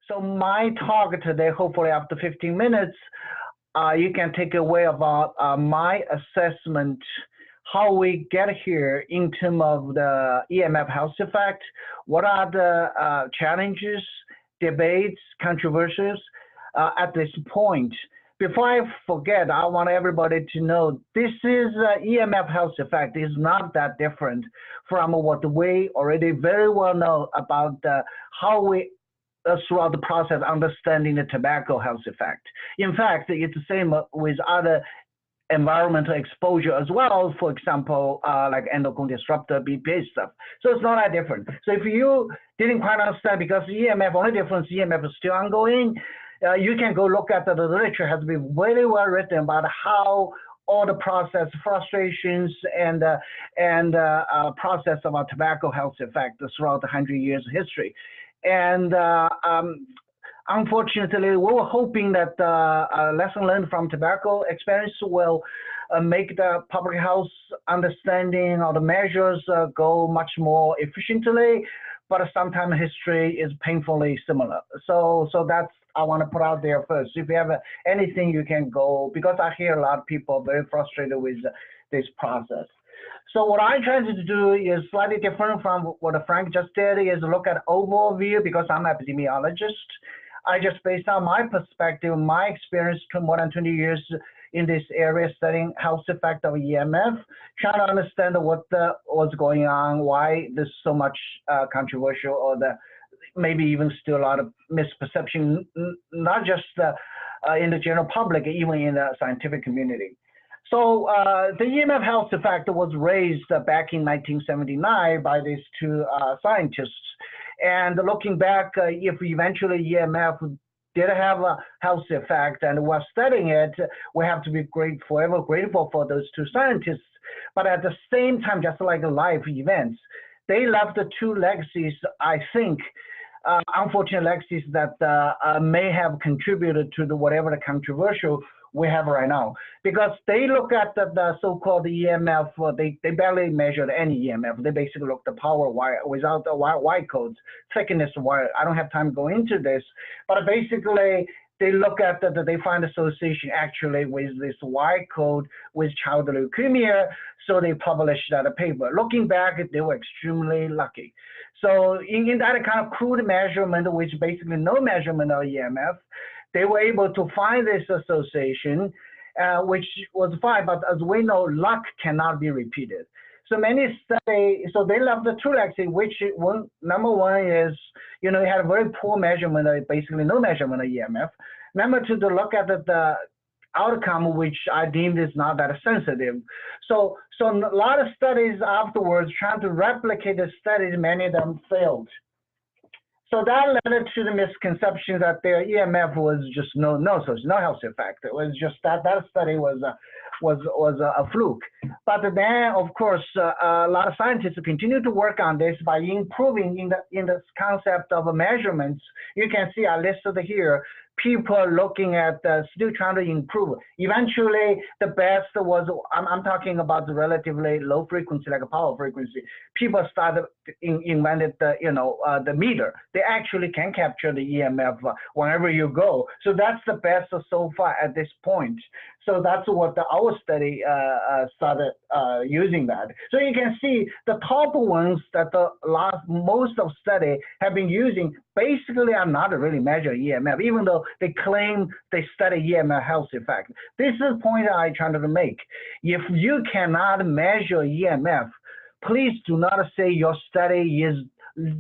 So my talk today, hopefully after 15 minutes, you can take away about my assessment, how we get here in terms of the EMF health effect, what are the challenges, debates, controversies at this point. Before I forget, I want everybody to know this is EMF health effect is not that different from what we already very well know about how we throughout the process understanding the tobacco health effect. In fact, it's the same with other environmental exposure as well, for example, like endocrine disruptor, BPA stuff. So it's not that different. So if you didn't quite understand, because EMF, only difference, EMF is still ongoing, you can go look at the literature, has been very well written about how all the process, frustrations, and process of our tobacco health effect throughout the 100 years history. And unfortunately, we were hoping that lesson learned from tobacco experience will make the public health understanding of the measures go much more efficiently, but sometimes history is painfully similar. So that's I want to put out there first. If you have anything, you can go, because I hear a lot of people very frustrated with this process. So what I'm trying to do is slightly different from what Frank just did, is look at overview, because I'm an epidemiologist. I just, based on my perspective, my experience to more than 20 years in this area studying health effect of EMF, trying to understand what's going on, why there's so much controversial, or maybe even still a lot of misperception, not just in the general public, even in the scientific community. So the EMF health effect was raised back in 1979 by these two scientists. And looking back, if eventually EMF did have a health effect and we're studying it, we have to be forever grateful for those two scientists. But at the same time, just like life events, they left the two legacies, I think, unfortunate legacies that may have contributed to whatever the controversial we have right now, because they look at the so-called EMF, they barely measured any EMF. They basically look at the power wire without the wire codes, thickness wire. I don't have time to go into this, but basically they look at they find association actually with this wire code with child leukemia. So they published that paper. Looking back, they were extremely lucky. So in that kind of crude measurement, which basically no measurement of EMF, they were able to find this association, which was fine, but as we know, luck cannot be repeated. So many studies, so they left the two legacy, which number one is, you had a very poor measurement, basically no measurement of EMF. Number two, to look at the outcome, which I deemed is not that sensitive. So a lot of studies afterwards trying to replicate the studies, many of them failed. So that led to the misconception that their EMF was just no health effect. It was just that study was a fluke. But then, of course, a lot of scientists continue to work on this by improving in the concept of measurements. You can see I listed here. People are looking at still trying to improve. Eventually, the best was, I'm talking about the relatively low frequency, like a power frequency. People started invented the meter. They actually can capture the EMF wherever you go. So that's the best so far at this point. So that's what our study started using that. So you can see the top ones that most of study have been using basically are not really measure EMF, even though they claim they study EMF health effect. This is the point I'm trying to make. If you cannot measure EMF, please do not say your study is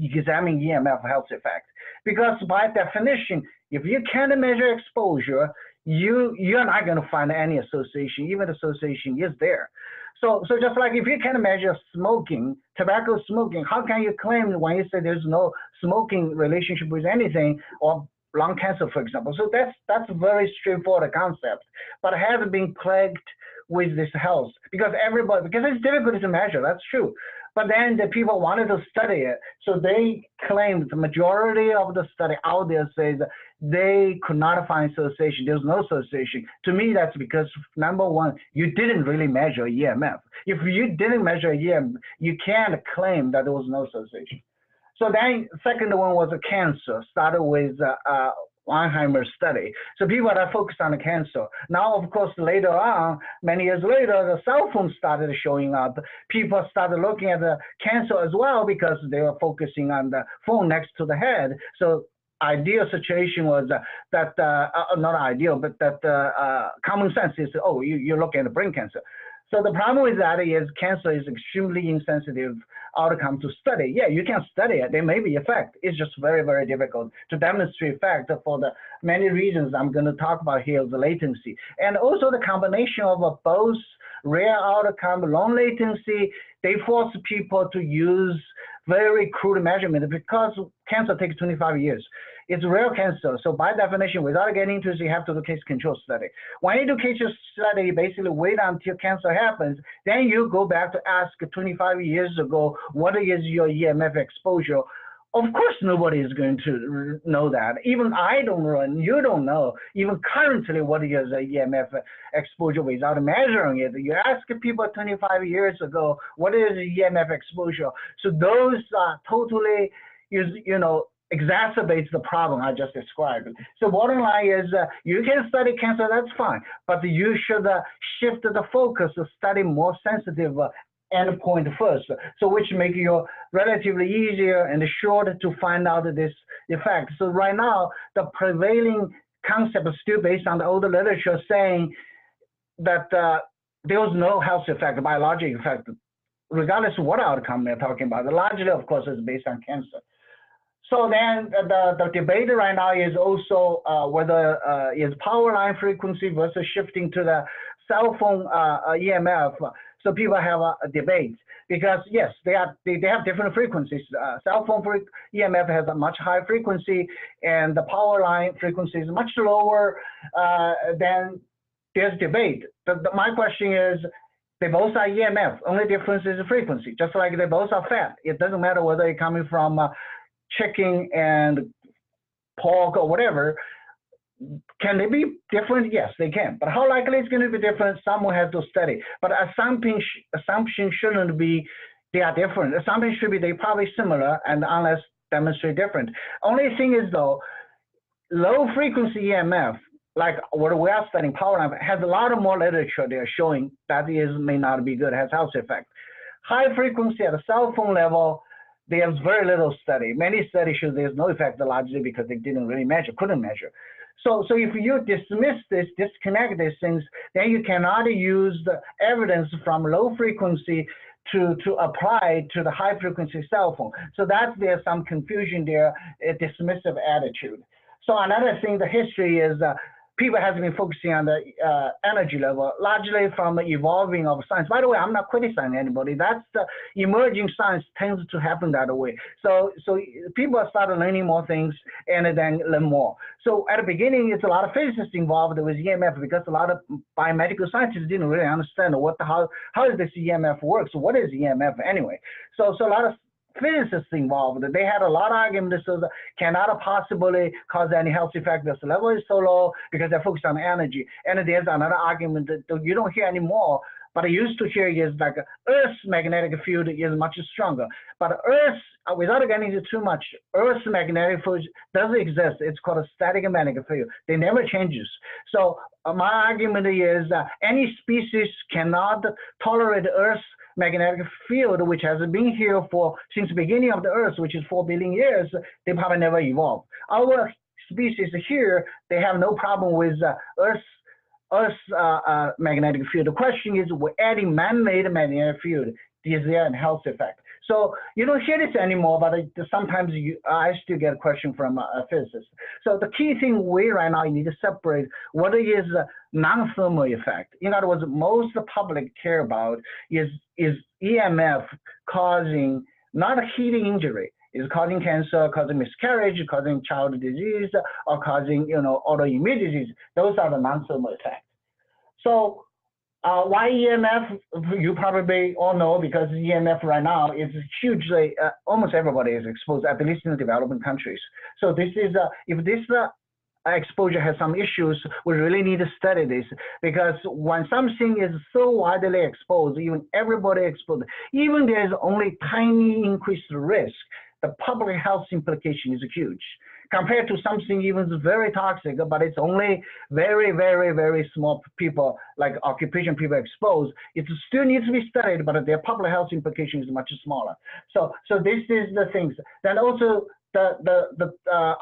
examining EMF health effect, because by definition, if you can't measure exposure, you're not going to find any association, even association is there. So just like if you can measure smoking, tobacco smoking, how can you claim when you say there's no smoking relationship with anything, or lung cancer, for example? So that's a very straightforward concept, but it hasn't been plagued with this health because it's difficult to measure, that's true. But then the people wanted to study it, so they claimed the majority of the study out there says they could not find association. There's no association. To me, that's because, number one, you didn't really measure EMF. If you didn't measure EMF, you can't claim that there was no association. So then second one was a cancer, started with Alzheimer's study. So people that focused on the cancer. Now, of course, later on, many years later, the cell phone started showing up. People started looking at the cancer as well because they were focusing on the phone next to the head. So ideal situation was that, not ideal, but that common sense is, oh, you're looking at brain cancer. So the problem with that is cancer is extremely insensitive outcome to study. Yeah, you can study it. There may be effect. It's just very, very difficult to demonstrate effect for the many reasons I'm going to talk about here, the latency. And also the combination of both rare outcome, long latency, they force people to use very crude measurement because cancer takes 25 years. It's rare cancer, so by definition, without getting into it, you have to do case control study. When you do case study, you basically wait until cancer happens, then you go back to ask 25 years ago, what is your EMF exposure? Of course, nobody is going to know that. Even I don't know, and you don't know. Even currently, what is the EMF exposure without measuring it? You ask people 25 years ago, what is the EMF exposure? So those are totally, exacerbates the problem I just described. So bottom line is you can study cancer, that's fine, but you should shift the focus to study more sensitive endpoint first, so which make you relatively easier and short to find out this effect. So right now, the prevailing concept is still based on the older literature saying that there was no health effect, biologic effect, regardless of what outcome they're talking about. Largely, of course, is based on cancer. So then the debate right now is also whether is power line frequency versus shifting to the cell phone EMF. So people have a debate because yes, they have different frequencies. Cell phone EMF has a much higher frequency, and the power line frequency is much lower. Then there's debate. My question is, they both are EMF. Only difference is the frequency. Just like they both are fat. It doesn't matter whether it's coming from chicken and pork or whatever. Can they be different? Yes, they can. But how likely it's going to be different? Someone has to study. But assumption shouldn't be they are different. Assumption should be they're probably similar, and unless demonstrate different. Only thing is though, low frequency EMF, like what we are studying, power line, has a lot of more literature there showing that may not be good, has health effect. High frequency at a cell phone level, there's very little study. Many studies show there's no effect largely because they didn't really measure, couldn't measure. So if you dismiss this, disconnect these things, then you cannot use the evidence from low frequency to apply to the high frequency cell phone. So there's some confusion there, a dismissive attitude. So another thing, the history is people have been focusing on the energy level, largely from the evolving of science. By the way, I'm not criticizing anybody. That's the emerging science tends to happen that way. So people started learning more things and then learn more. So at the beginning, it's a lot of physicists involved with EMF because a lot of biomedical scientists didn't really understand how does this EMF work. So what is EMF anyway? So a lot of physicists involved. They had a lot of arguments that cannot possibly cause any health effect. This level is so low because they're focused on energy. And there's another argument that you don't hear anymore, but I used to hear is like Earth's magnetic field is much stronger. But Earth, without getting into too much, Earth's magnetic field doesn't exist. It's called a static magnetic field. They never changes. So my argument is any species cannot tolerate Earth's magnetic field, which has been here since the beginning of the Earth, which is 4 billion years. They probably never evolved. Our species here, they have no problem with Earth's magnetic field. The question is, we're adding man-made magnetic field. Is there a health effect? So you don't hear this anymore, but sometimes I still get a question from a physicist. So the key thing right now, you need to separate what is non-thermal effect. In other words, most the public care about is EMF causing not a heating injury, is causing cancer, causing miscarriage, causing child disease, or causing autoimmune disease. Those are the non-thermal effects. So why EMF? You probably all know because EMF right now is hugely, almost everybody is exposed, at least in the developing countries. So this is, if this exposure has some issues, we really need to study this because when something is so widely exposed, even everybody exposed, even there's only tiny increased risk, the public health implication is huge compared to something even very toxic, but it's only very, very, very small people, like occupation people exposed. It still needs to be studied, but their public health implication is much smaller. So this is the things. Then also the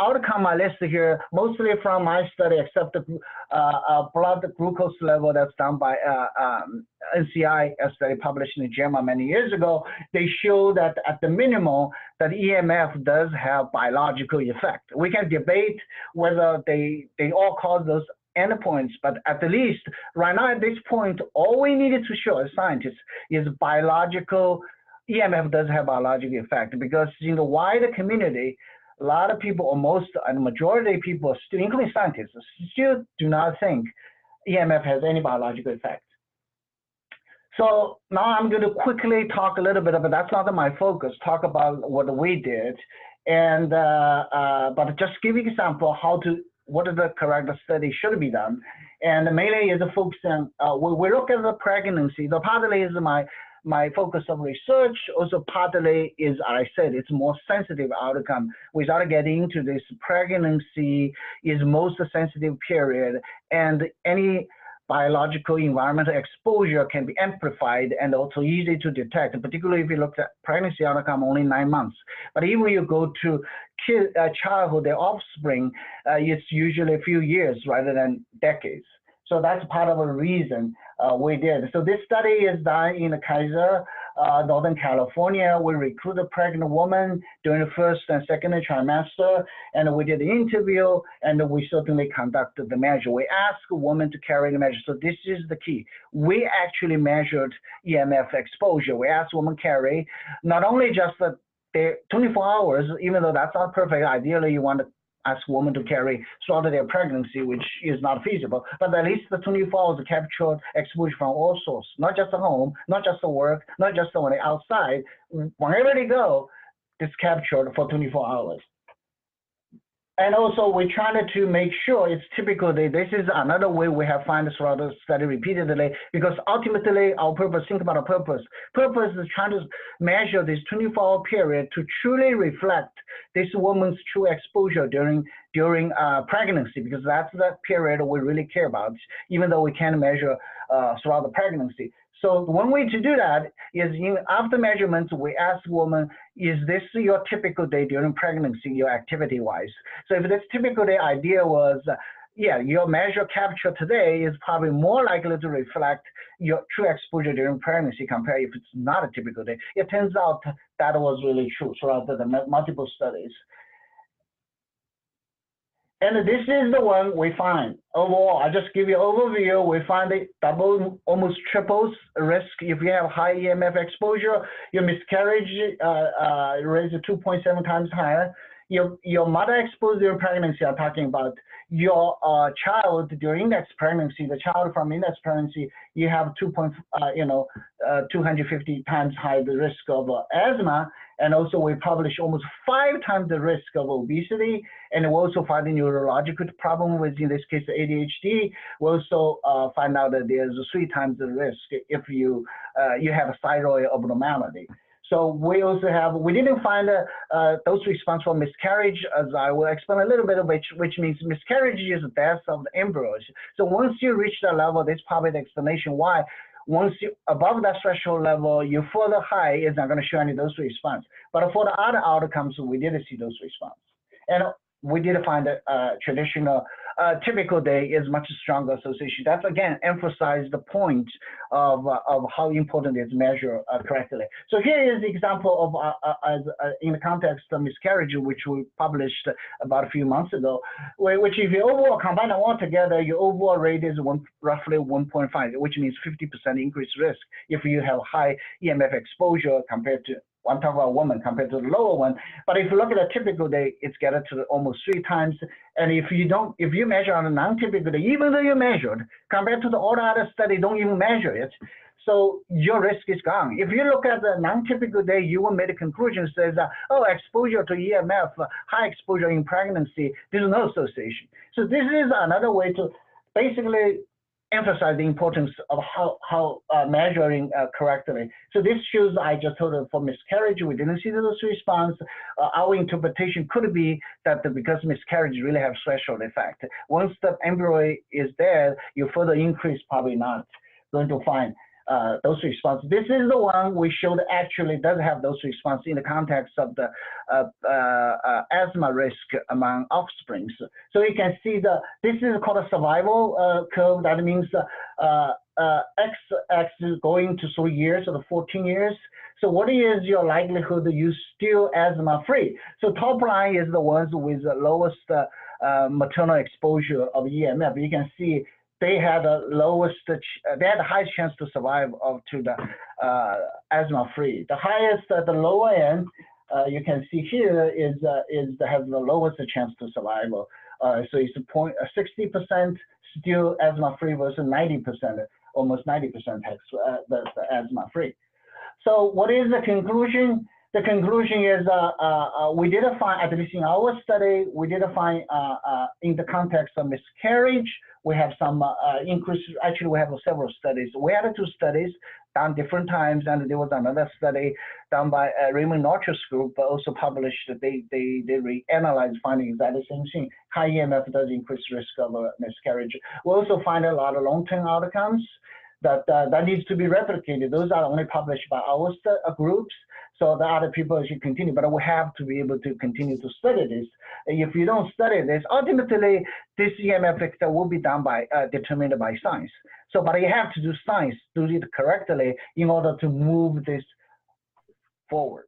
outcome I listed here, mostly from my study, except the blood glucose level that's done by NCI, a study published in JAMA many years ago. They show that at the minimum, that EMF does have biological effect. We can debate whether they all cause those endpoints, but at the least, right now at this point, all we needed to show as scientists is biological. EMF does have biological effect, because in the wider community, a lot of people, or most and majority of people, still, including scientists, still do not think EMF has any biological effect. So now I'm going to quickly talk a little bit, but that's not my focus, talk about what we did, and but just give you an example what is the correct study should be done. And mainly is focusing, we look at the pregnancy. The partly is my focus of research, also partly is, I said, it's more sensitive outcome. Without getting into this, pregnancy is most sensitive period, and any biological environmental exposure can be amplified and also easy to detect, particularly if you look at pregnancy outcome only 9 months. But even when you go to childhood, their offspring, it's usually a few years rather than decades. So that's part of the reason we did. So this study is done in Kaiser, Northern California. We recruited pregnant women during the first and second trimester, and we did the interview, and we certainly conducted the measure. We asked women to carry the measure. So this is the key. We actually measured EMF exposure. We asked women carry not only just the 24 hours, even though that's not perfect. Ideally, you want to ask women to carry throughout their pregnancy, which is not feasible, but at least the 24 hours captured exposure from all sources, not just at home, not just at work, not just when they're outside. Wherever they go, it's captured for 24 hours. And also, we're trying to make sure it's typical. This is another way we have found throughout the study repeatedly, because ultimately our purpose, think about our purpose. Purpose is trying to measure this 24-hour period to truly reflect this woman's true exposure during pregnancy, because that's the period we really care about, even though we can't measure throughout the pregnancy. So one way to do that is after measurements, we ask women, is this your typical day during pregnancy, your activity-wise? So if this typical day idea was, yeah, your measure capture today is probably more likely to reflect your true exposure during pregnancy compared if it's not a typical day. It turns out that was really true throughout the multiple studies. And this is the one we find. Overall, I just give you an overview. We find it double, almost triples risk if you have high EMF exposure. Your miscarriage rate is 2.7 times higher. Your mother exposed during pregnancy, I'm talking about your child during index pregnancy, the child from index pregnancy, you have 250 times higher the risk of asthma. And also we publish almost 5 times the risk of obesity. And we also find a neurological problem with, in this case, ADHD. We also find out that there's 3 times the risk if you have a thyroid abnormality. So we also have, we didn't find dose response for miscarriage, as I will explain a little bit of which means miscarriage is death of the embryos. So once you reach that level, this is probably the explanation why once you above that threshold level, you further high is not going to show any dose response. But for the other outcomes, we did see dose response. And we did find a traditional typical day is much stronger association. That's again emphasize the point of how important it is measured correctly. So here is the example of in the context of miscarriage, which we published about a few months ago, which if you overall combine them all together, your overall rate is roughly 1.5, which means 50% increased risk if you have high EMF exposure compared to one type of woman compared to the lower one. But if you look at a typical day, it's getting to almost 3 times. And if you measure on a non-typical day, even though you measured, compared to the all other study, don't even measure it. So your risk is gone. If you look at the non-typical day, you will make a conclusion says, oh, exposure to EMF, high exposure in pregnancy, there's no association. So this is another way to basically emphasize the importance of how measuring correctly. So this shows, I just told you, for miscarriage, we didn't see those response. Our interpretation could be that because miscarriage really have threshold effect. Once the embryo is there, you further increase, probably not going to find those responses. This is the one we showed actually does have those responses in the context of the asthma risk among offsprings. So you can see this is called a survival curve. That means x-axis going to 3 years or 14 years. So what is your likelihood that you still asthma free? So top line is the ones with the lowest maternal exposure of EMF. You can see they had the lowest, they had the highest chance to survive up to the asthma free. The highest at the lower end, you can see here is has the lowest chance to survival. So it's 60% still asthma free versus 90%, almost 90% the asthma free. So what is the conclusion? The conclusion is we did find, at least in our study, we did find in the context of miscarriage, we have some increase. Actually, we have several studies. We had 2 studies done different times, and there was another study done by Raymond Norch's group, but also published. They reanalyzed, finding exactly the same thing. High EMF does increase risk of miscarriage. We also find a lot of long-term outcomes that needs to be replicated. Those are only published by our groups. So the other people should continue, but we have to be able to continue to study this. If you don't study this, ultimately this EMF effect will be done by determined by science. So, but you have to do science, do it correctly in order to move this forward.